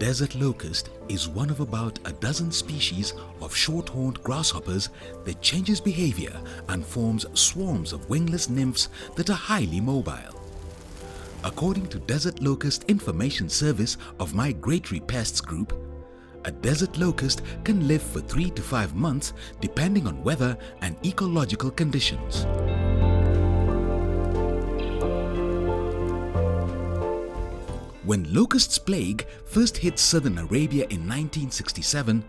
desert locust is one of about a dozen species of short-horned grasshoppers that changes behavior and forms swarms of wingless nymphs that are highly mobile. According to Desert Locust Information Service of Migratory Pests Group, a desert locust can live for 3 to 5 months depending on weather and ecological conditions. When locust's plague first hit southern Arabia in 1967,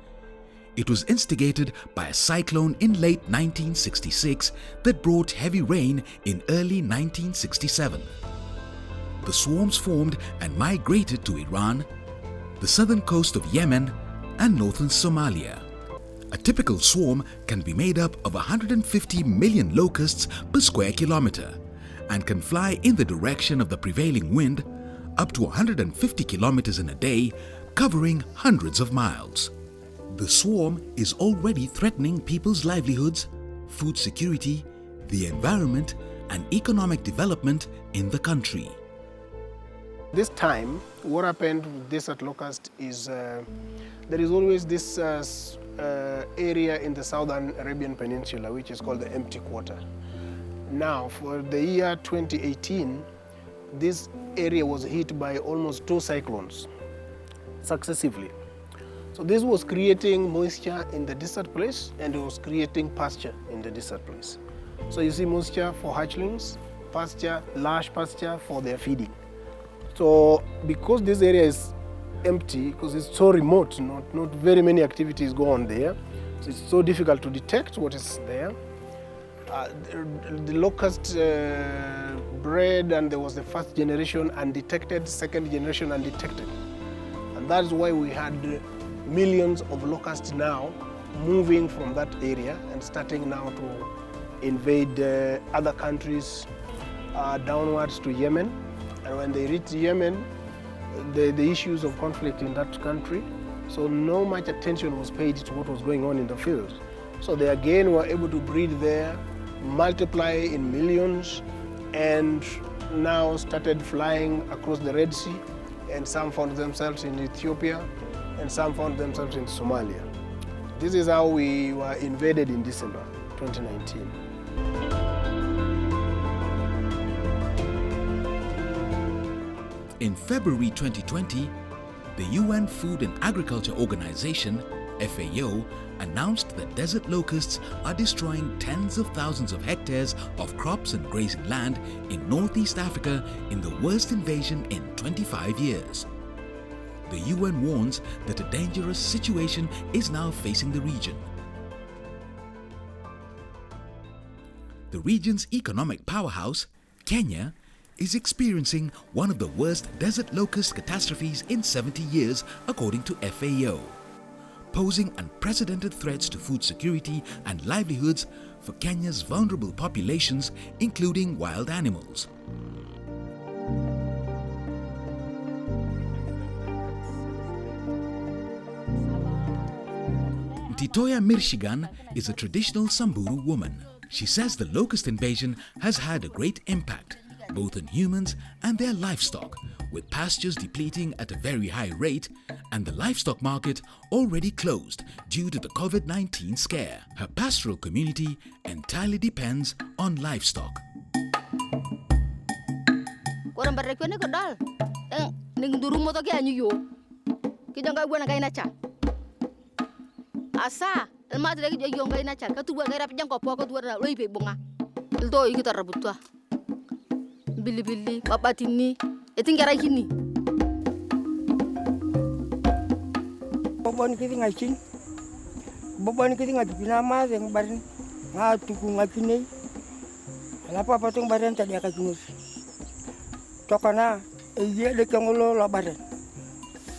it was instigated by a cyclone in late 1966 that brought heavy rain in early 1967. The swarms formed and migrated to Iran, the southern coast of Yemen, and northern Somalia. A typical swarm can be made up of 150 million locusts per square kilometer and can fly in the direction of the prevailing wind up to 150 kilometers in a day, covering hundreds of miles. The swarm is already threatening people's livelihoods, food security, the environment, and economic development in the country. This time, what happened with desert locust is there is always this area in the southern Arabian Peninsula which is called the empty quarter. Now, for the year 2018, this area was hit by almost 2 cyclones successively. So this was creating moisture in the desert place and it was creating pasture in the desert place. So you see moisture for hatchlings, pasture, large pasture for their feeding. So because this area is empty, because it's so remote, not very many activities go on there, so it's so difficult to detect what is there. The locust bred, and there was the first generation undetected, second generation undetected. And that's why we had millions of locusts now moving from that area and starting now to invade other countries downwards to Yemen. And when they reach Yemen, the issues of conflict in that country, so no much attention was paid to what was going on in the field. So they again were able to breed there, multiply in millions, and now started flying across the Red Sea, and some found themselves in Ethiopia, and some found themselves in Somalia. This is how we were invaded in December 2019. In February 2020, the UN Food and Agriculture Organization, FAO, announced that desert locusts are destroying tens of thousands of hectares of crops and grazing land in Northeast Africa in the worst invasion in 25 years. The UN warns that a dangerous situation is now facing the region. The region's economic powerhouse, Kenya, is experiencing one of the worst desert locust catastrophes in 70 years, according to FAO, posing unprecedented threats to food security and livelihoods for Kenya's vulnerable populations, including wild animals. Titoya Mirshigan is a traditional Samburu woman. She says the locust invasion has had a great impact both on humans and their livestock, with pastures depleting at a very high rate and the livestock market already closed due to the COVID-19 scare. Her pastoral community entirely depends on livestock. Asa, elma lagi jadi orang kain acar. Kau tu buat gairah pejang kau kau tu buat nak lebih bunga. Ilto ikut terabut tua. Bili-bili, bapak tini, itu cara gini. Bapak ni kita ngacin, bapak ni kita ngacin nama yang barin, ngatuku ngacin ni. Lapa patung barin tadi akan junus. Tokana, iya dekat ngolo lah barin.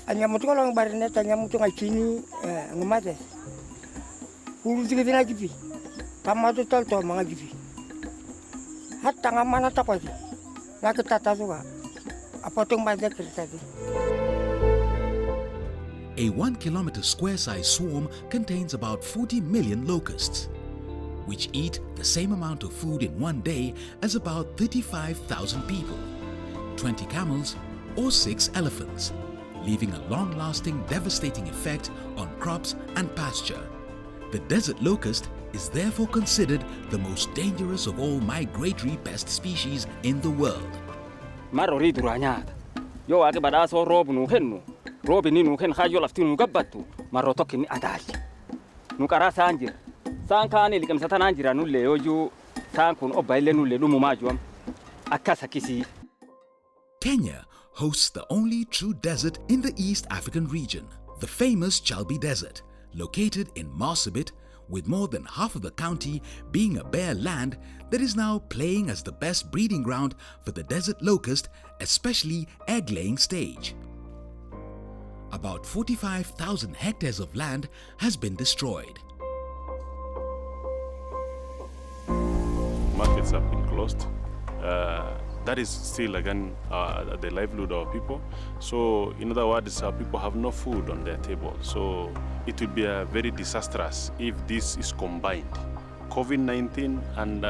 Hanya mutu kalau barin ni, tanya mutu ngacin ni, ngemate. Urus kita ngajipi, tamat tu tol mengajipi. Hatta ngamana tak kuat. A 1-kilometer square-sized swarm contains about 40 million locusts, which eat the same amount of food in one day as about 35,000 people, 20 camels, or 6 elephants. leaving a long-lasting devastating effect on crops and pasture. The desert locust is therefore considered the most dangerous of all migratory pest species in the world. Marori duranyata. Yo ake badaso rob nu hennu. Robi ni nu hen khayo laftinu gabbatu. Marotoki ni adaji. Nu karasa anjira. Sankani likam satana anjira nulle yoju sankun obaile nulle lumumajwam. Akasa kisi. Kenya hosts the only true desert in the East African region, the famous Chalbi Desert, located in Marsabit, with more than half of the county being a bare land that is now playing as the best breeding ground for the desert locust, especially egg-laying stage. About 45,000 hectares of land has been destroyed. Markets have been closed. That is still again the livelihood of people. So in other words, people have no food on their table. So it will be very disastrous if this is combined. COVID-19 and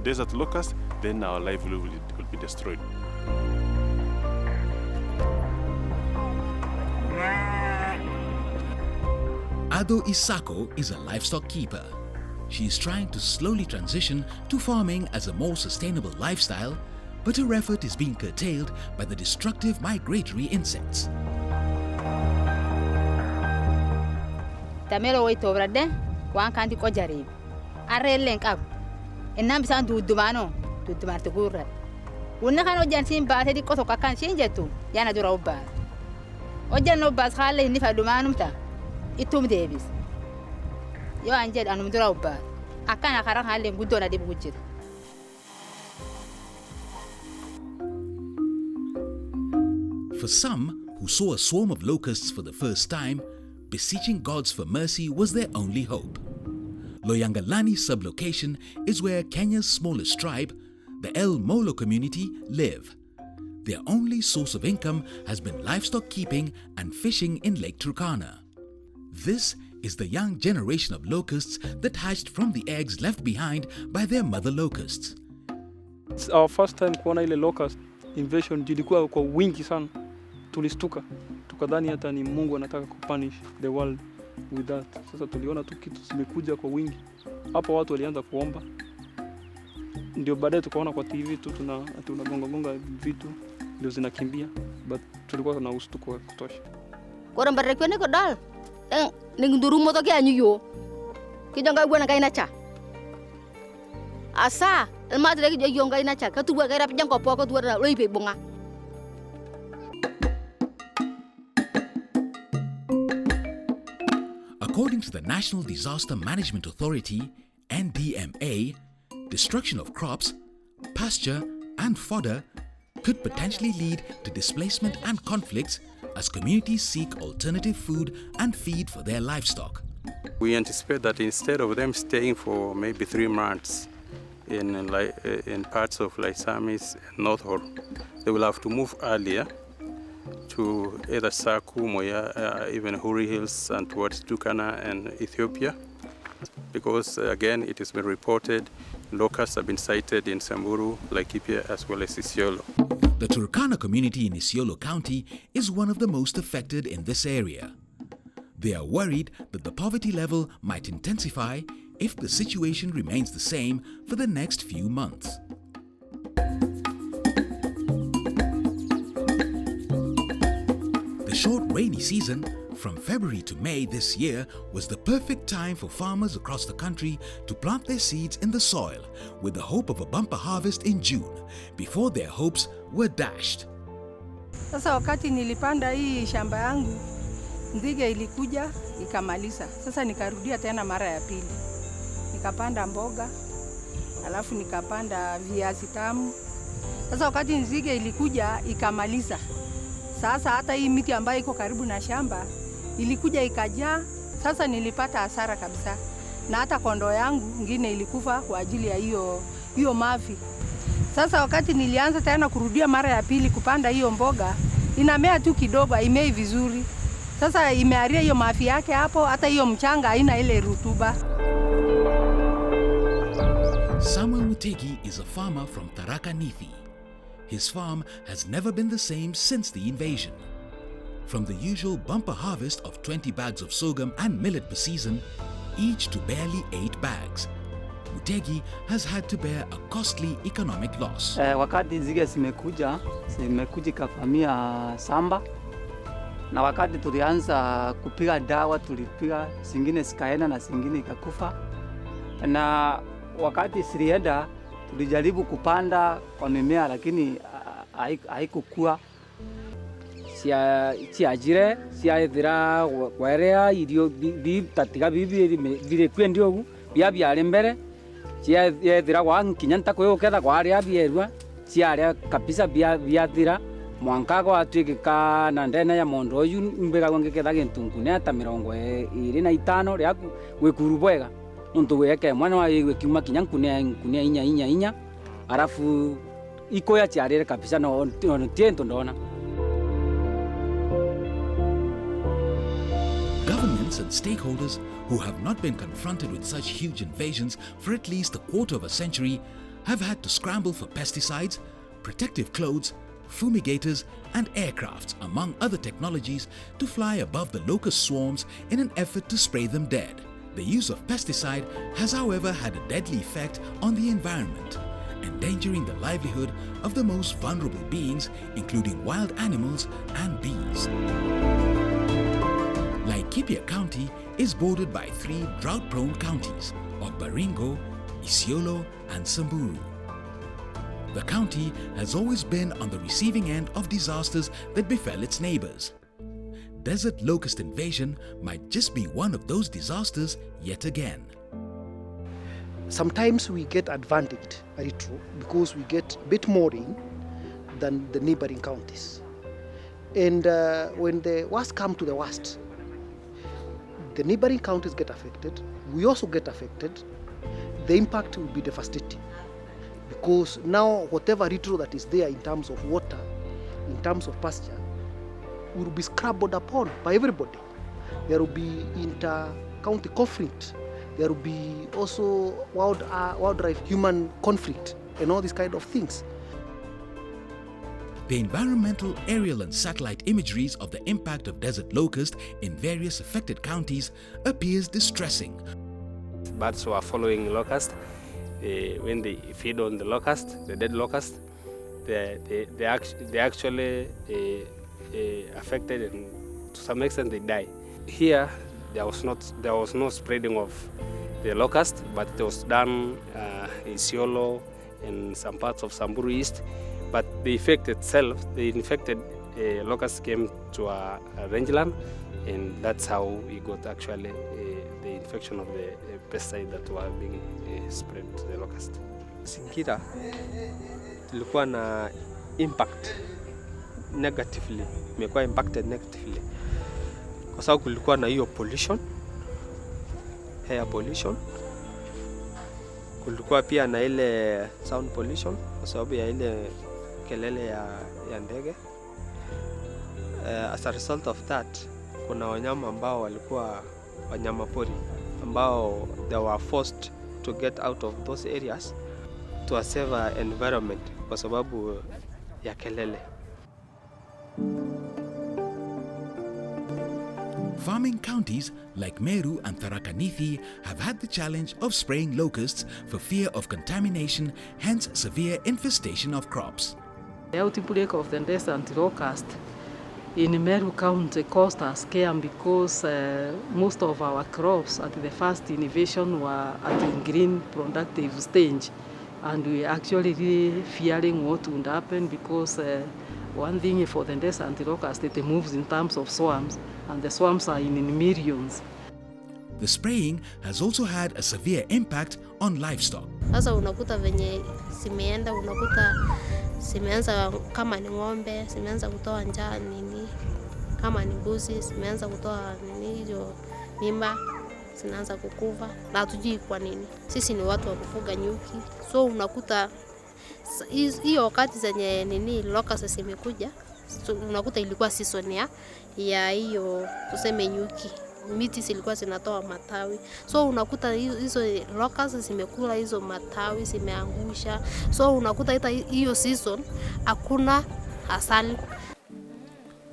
desert locust, then our livelihood will be destroyed. Ado Isako is a livestock keeper. She is trying to slowly transition to farming as a more sustainable lifestyle, but her effort is being curtailed by the destructive migratory insects. Tamero wait over there, one can't go jarib. I rail link up. And now some do Dumano, to Dumartagura. Unakano Jansin Batty Kotoka can change it to Yanadura Bar. Ojano Basale Nifa Dumanumta. Itum Davis. Yo anjed anum drauba. Akana karang halem gudona de bujit. For some who saw a swarm of locusts for the first time, beseeching gods for mercy was their only hope. Loyangalani sublocation is where Kenya's smallest tribe, the El Molo community, live. Their only source of income has been livestock keeping and fishing in Lake Turkana. This is the young generation of locusts that hatched from the eggs left behind by their mother locusts. It's our first time kuona ile locust invasion, jilikuwa kwa wingi sana. Tulistuka. Tukadhani hata ni Mungu anataka kupunish the world with that. Sasa tuliona tu kitu zimekuja kwa wingi. Hapo watu walianza kuomba. Ndio baadaye tukaona kwa TV tu tunagonga vitu ndio zinakimbia, but tulikuwa na ustuko wa kutosha. Kwa mbare kwene ko dal. Ningduru moto ke anyu yo. Kijanga bwana kaina cha. Asa, elmadre ke yonga ina cha. Ka tu bwa gaira pjang ko poko tu ra loipe bonga. According to the National Disaster Management Authority, NDMA, destruction of crops, pasture and fodder could potentially lead to displacement and conflicts as communities seek alternative food and feed for their livestock. We anticipate that instead of them staying for maybe 3 months in parts of Laisamis and North Hor, they will have to move earlier to either Saku, Moya, even Huri Hills and towards Turkana and Ethiopia. Because again, it has been reported locusts have been sighted in Samburu, Laikipia, as well as Isiolo. The Turkana community in Isiolo County is one of the most affected in this area. They are worried that the poverty level might intensify if the situation remains the same for the next few months. The short rainy season from February to May this year was the perfect time for farmers across the country to plant their seeds in the soil with the hope of a bumper harvest in June before their hopes were dashed. Sasa wakati nilipanda hii shamba yangu, nzige ilikuja ikamaliza. Sasa nikarudia tena mara ya pili. Nikapanda mboga, alafu nikapanda viazi tamu. Sasa wakati nzige ilikuja ikamaliza. Sasa hata hii miti ambayo iko karibu na shamba ilikuja ikajaa. Sasa nilipata hasara kabisa. Na hata kondoo yangu ngine ilikufa kwa ajili ya hiyo mavi. Sasa wakati nilianza tena kurudia mara ya pili kupanda hiyo mboga, inamea tu kidogo, haimei vizuri. Sasa imearia hiyo mavi yake hapo, hata hiyo mchanga haina ile rutuba. Samuel Mutegi is a farmer from Tharaka Nithi. His farm has never been the same since the invasion. From the usual bumper harvest of 20 bags of sorghum and millet per season, each to barely 8 bags, Mutegi has had to bear a costly economic loss. Wakati nzige zimekuja kavamia samba, na wakati tulianza kupiga dawa, tulipiga zingine zikaenda na zingine ikakufa, na wakati zilienda tulijaribu kupanda kwa mimea lakini haikukua. Siajire siaithira werea irio tatiga bibire kwendio bia biare mbere siaithira wa nkinya ntako ketha kwa aria bierwa siaria kabisa biathira mwanka go atwikika na ndena ya mondo uyu mbega ngeketha gintungune ta 25 ria gwikuru bwega nuntu weke mwana wa kiuma kinya nkunia inya arafu ikoya siarire kabisa no tiento ndona. Governments and stakeholders who have not been confronted with such huge invasions for at least a quarter of a century have had to scramble for pesticides, protective clothes, fumigators and aircrafts, among other technologies, to fly above the locust swarms in an effort to spray them dead. The use of pesticide has, however, had a deadly effect on the environment, endangering the livelihood of the most vulnerable beings, including wild animals and bees. Laikipia County is bordered by 3 drought-prone counties of Baringo, Isiolo and Samburu. The county has always been on the receiving end of disasters that befell its neighbors. Desert locust invasion might just be one of those disasters yet again. Sometimes we get advantaged, very true, because we get a bit more rain than the neighboring counties. And when the worst come to the worst, the neighboring counties get affected, we also get affected. The impact will be devastating because now whatever little that is there in terms of water, in terms of pasture, will be scrambled upon by everybody. There will be inter-county conflict. There will be also wildlife human conflict and all these kind of things. The environmental, aerial and satellite imageries of the impact of desert locust in various affected counties appears distressing. Birds who are following locust, when they feed on the locust, the dead locust, they actually affected, and to some extent they die. Here there was no spreading of the locust, but it was done in Isiolo and some parts of Samburu East. But the effect itself, the infected locust came to a rangeland, and that's how we got actually the infection of the pesticide that were being spread to the locust. Singira tulikuwa na impact negatively, imekuwa impacted negatively kwa sababu kulikuwa na hiyo pollution, air pollution. Kulikuwa pia na ile sound pollution kwa sababu ya ile kelele ya ndege. As a result of that, kuna wanyama ambao walikuwa wanyama pori ambao they were forced to get out of those areas to a safer environment kwa sababu ya kelele. Farming counties like Meru and Tharaka Nithi have had the challenge of spraying locusts for fear of contamination, hence severe infestation of crops. The outbreak of the desert locust in Meru County caused us care because most of our crops at the first invasion were at the green productive stage, and we actually really fearing what would happen because one thing for the desert locust, it moves in terms of swarms, and the swarms are in millions. The spraying has also had a severe impact on livestock. Sasa unakuta venye simeenda, unakuta simeanza kama ni ng'ombe, simeanza kutoa njaa nini, kama ni mbuzi, simeanza kutoa nini hiyo mimba, zinaanza kukufa, na hatujui kwa nini. Sisi ni watu wa kufuga nyuki, so unakuta hiyo wakati zenye nini locust zimekuja, so unakuta ilikuwa season ya hiyo tuseme nyuki, miti zilikuwa zinatoa matawi, so unakuta hizo locusts zimekula hizo matawi, zimeangusha, so unakuta hata hiyo season hakuna asali.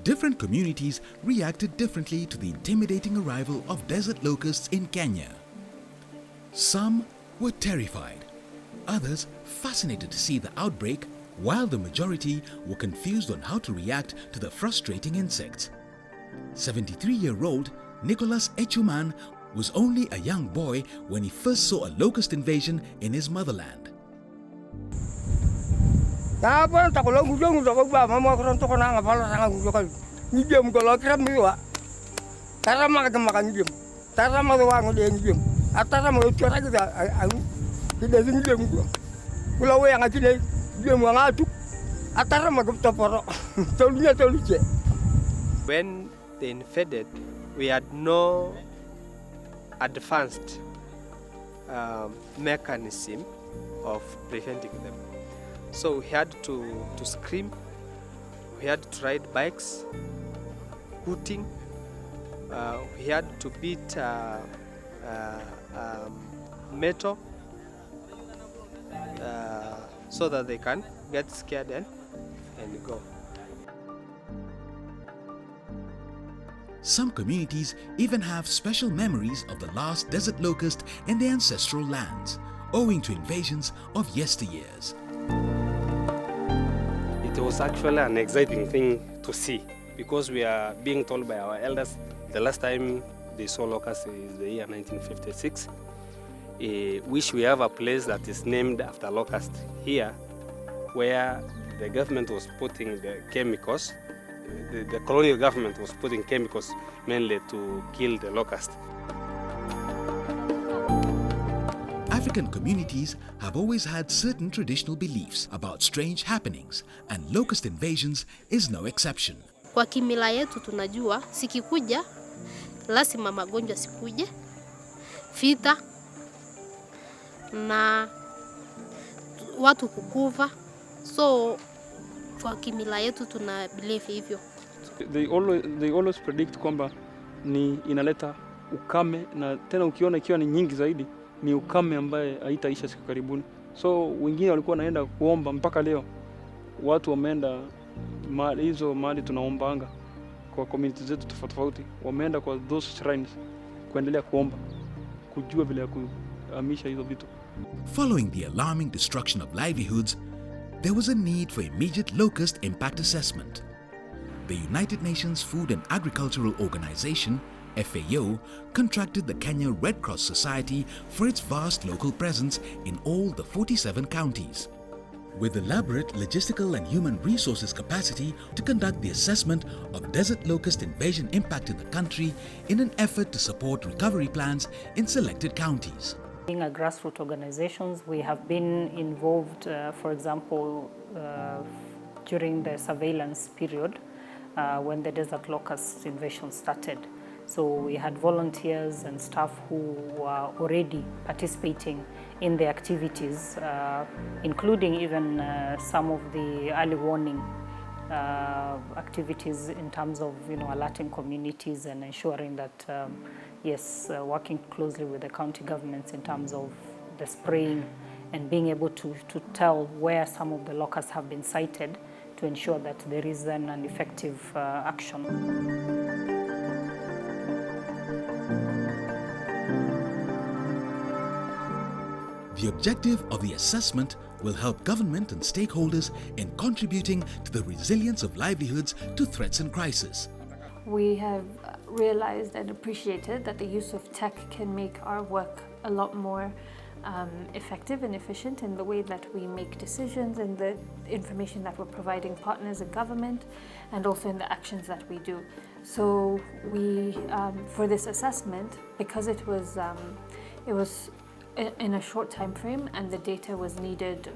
Different communities reacted differently to the intimidating arrival of desert locusts in Kenya. Some were terrified, others fascinated to see the outbreak, while the majority were confused on how to react to the frustrating insects. 73-year-old Nicholas Echuman was only a young boy when he first saw a locust invasion in his motherland. When they invaded, we had no advanced mechanism of preventing them. So we had to scream, we had to ride bikes, hooting, we had to beat metal so that they can get scared and go. Some communities even have special memories of the last desert locust in their ancestral lands, owing to invasions of yesteryears. It was actually an exciting thing to see, because we are being told by our elders the last time they saw locusts is the year 1956. Wish we have a place that is named after locust here, where the government was putting the chemicals. The colonial government was putting chemicals mainly to kill the locust. African communities have always had certain traditional beliefs about strange happenings, and locust invasions is no exception. Kwa kimila yetu tunajua sikikuja lazima magonjwa sikuje, vita na watu kukufa. So kwa kimila yetu tuna believe hivyo. They always predict kwamba ni inaleta ukame, na tena ukiona ikiwa ni nyingi zaidi ni ukame ambaye haitaisha siku karibuni. So wengine walikuwa naenda kuomba, mpaka leo watu wameenda mahali tunaombanga kwa community zetu tofauti, wameenda kwa those shrines kuendelea kuomba, kujua vile ya kuhamisha hizo vitu. Following the alarming destruction of livelihoods, there was a need for immediate locust impact assessment. The United Nations Food and Agricultural Organization, FAO, contracted the Kenya Red Cross Society for its vast local presence in all the 47 counties. With elaborate logistical and human resources capacity to conduct the assessment of desert locust invasion impact in the country in an effort to support recovery plans in selected counties. Being a grassroots organizations, we have been involved, for example, during the surveillance period when the desert locust invasion started. So we had volunteers and staff who were already participating in the activities, including even some of the early warning activities in terms of alerting communities and ensuring that working closely with the county governments in terms of the spraying and being able to tell where some of the locusts have been sighted to ensure that there is then an effective action. The objective of the assessment will help government and stakeholders in contributing to the resilience of livelihoods to threats and crisis. We have realized and appreciated that the use of tech can make our work a lot more effective and efficient in the way that we make decisions and the information that we're providing partners and government, and also in the actions that we do. So we, for this assessment, because it was in a short time frame and the data was needed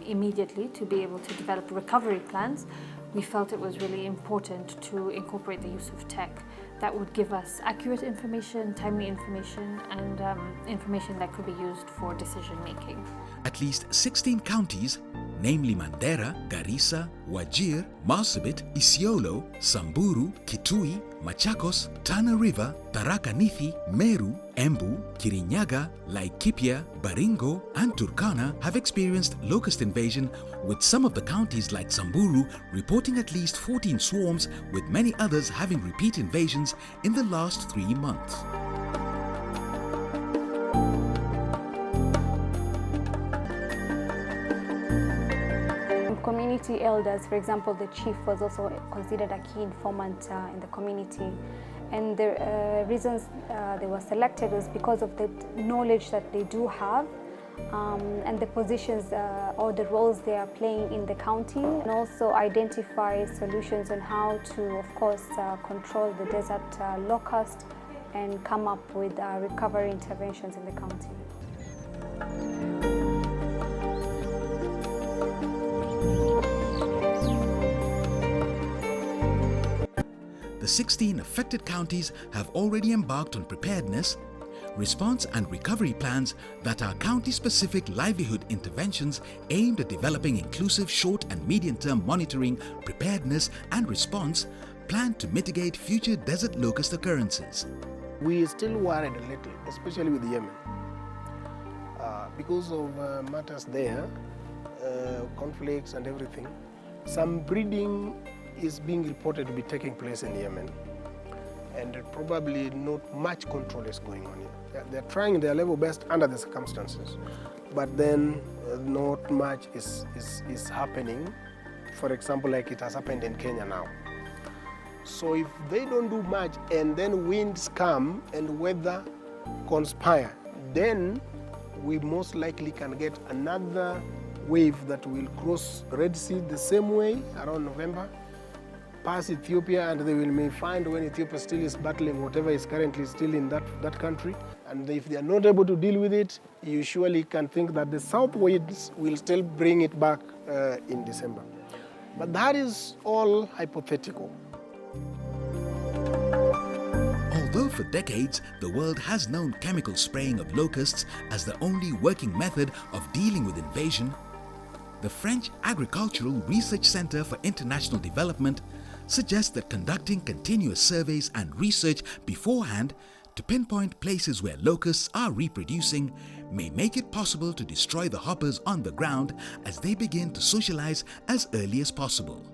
immediately to be able to develop recovery plans, we felt it was really important to incorporate the use of tech that would give us accurate information, timely information, and information that could be used for decision making. At least 16 counties, namely Mandera, Garissa, Wajir, Marsabit, Isiolo, Samburu, Kitui, Machakos, Tana River, Tharaka Nithi, Meru, Embu, Kirinyaga, Laikipia, Baringo and Turkana have experienced locust invasion, with some of the counties like Samburu reporting at least 14 swarms, with many others having repeat invasions in the last 3 months. Community elders, for example, the chief was also considered a key informant in the community, and the reasons they were selected was because of the knowledge that they do have and the positions or the roles they are playing in the county, and also identify solutions on how to, of course, control the desert locust and come up with recovery interventions in the county. The 16 affected counties have already embarked on preparedness, response and recovery plans that are county-specific livelihood interventions aimed at developing inclusive short and medium-term monitoring, preparedness and response planned to mitigate future desert locust occurrences. We are still worried a little, especially with Yemen, because of matters there, conflicts and everything. Some breeding is being reported to be taking place in Yemen, and probably not much control is going on here. They're trying their level best under the circumstances, but then not much is happening. For example, like it has happened in Kenya now. So if they don't do much and then winds come and weather conspire, then we most likely can get another wave that will cross Red Sea the same way around November, pass Ethiopia, and they may find when Ethiopia still is battling whatever is currently still in that country. And if they are not able to deal with it, you surely can think that the south winds will still bring it back in December. But that is all hypothetical. Although for decades the world has known chemical spraying of locusts as the only working method of dealing with invasion, the French Agricultural Research Center for International Development suggests that conducting continuous surveys and research beforehand to pinpoint places where locusts are reproducing may make it possible to destroy the hoppers on the ground as they begin to socialize as early as possible.